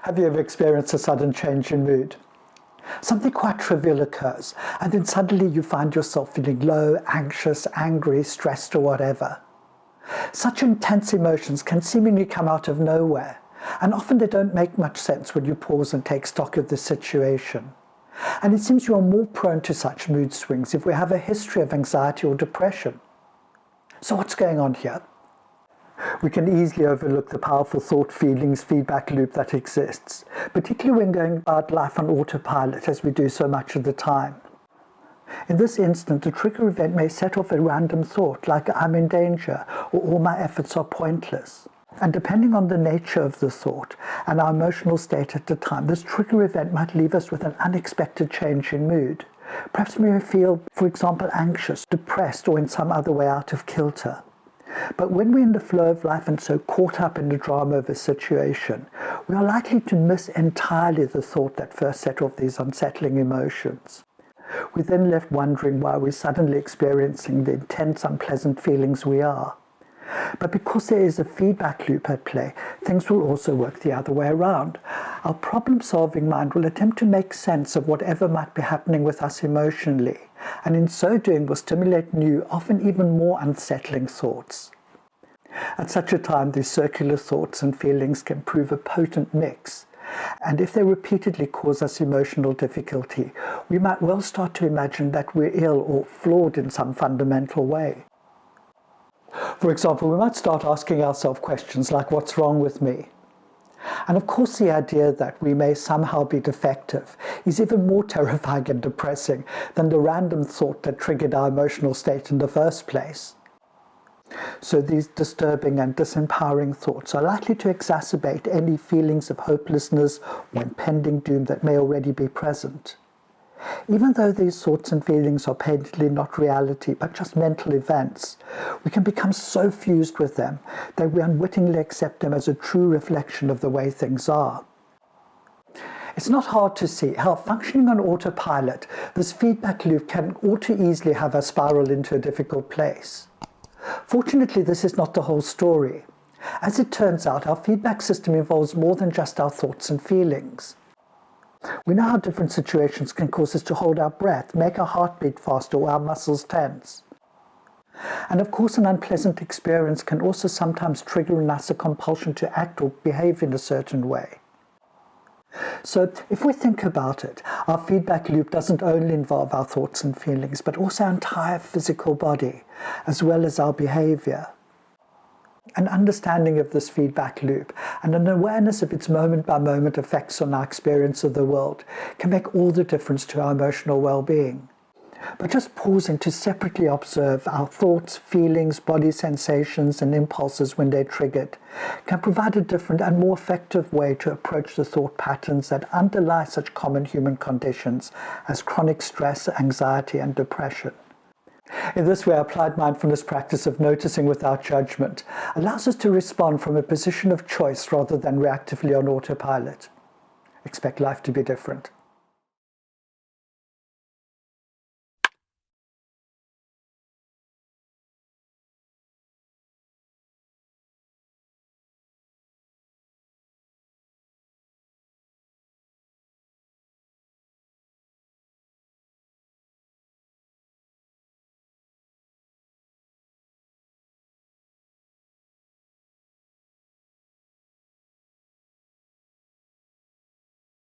Have you ever experienced a sudden change in mood? Something quite trivial occurs, and then suddenly you find yourself feeling low, anxious, angry, stressed, or whatever. Such intense emotions can seemingly come out of nowhere, and often they don't make much sense when you pause and take stock of the situation. And it seems you are more prone to such mood swings if we have a history of anxiety or depression. So what's going on here? We can easily overlook the powerful thought, feelings, feedback loop that exists, particularly when going about life on autopilot as we do so much of the time. In this instant, a trigger event may set off a random thought like I'm in danger or all my efforts are pointless. And depending on the nature of the thought and our emotional state at the time, this trigger event might leave us with an unexpected change in mood. Perhaps we may feel, for example, anxious, depressed, or in some other way out of kilter. But when we're in the flow of life and so caught up in the drama of a situation, we are likely to miss entirely the thought that first set off these unsettling emotions. We're then left wondering why we're suddenly experiencing the intense, unpleasant feelings we are. But because there is a feedback loop at play, things will also work the other way around. Our problem-solving mind will attempt to make sense of whatever might be happening with us emotionally, and in so doing will stimulate new, often even more unsettling thoughts. At such a time, these circular thoughts and feelings can prove a potent mix, and if they repeatedly cause us emotional difficulty, we might well start to imagine that we're ill or flawed in some fundamental way. For example, we might start asking ourselves questions like, what's wrong with me? And of course, the idea that we may somehow be defective is even more terrifying and depressing than the random thought that triggered our emotional state in the first place. So these disturbing and disempowering thoughts are likely to exacerbate any feelings of hopelessness or impending doom that may already be present. Even though these thoughts and feelings are patently not reality, but just mental events, we can become so fused with them that we unwittingly accept them as a true reflection of the way things are. It's not hard to see how, functioning on autopilot, this feedback loop can all too easily have us spiral into a difficult place. Fortunately, this is not the whole story. As it turns out, our feedback system involves more than just our thoughts and feelings. We know how different situations can cause us to hold our breath, make our heart beat faster, or our muscles tense. And of course, an unpleasant experience can also sometimes trigger in us a compulsion to act or behave in a certain way. So, if we think about it, our feedback loop doesn't only involve our thoughts and feelings, but also our entire physical body, as well as our behavior. An understanding of this feedback loop and an awareness of its moment-by-moment effects on our experience of the world can make all the difference to our emotional well-being. But just pausing to separately observe our thoughts, feelings, body sensations, and impulses when they're triggered can provide a different and more effective way to approach the thought patterns that underlie such common human conditions as chronic stress, anxiety, and depression. In this way, applied mindfulness practice of noticing without judgment allows us to respond from a position of choice rather than reactively on autopilot. Expect life to be different.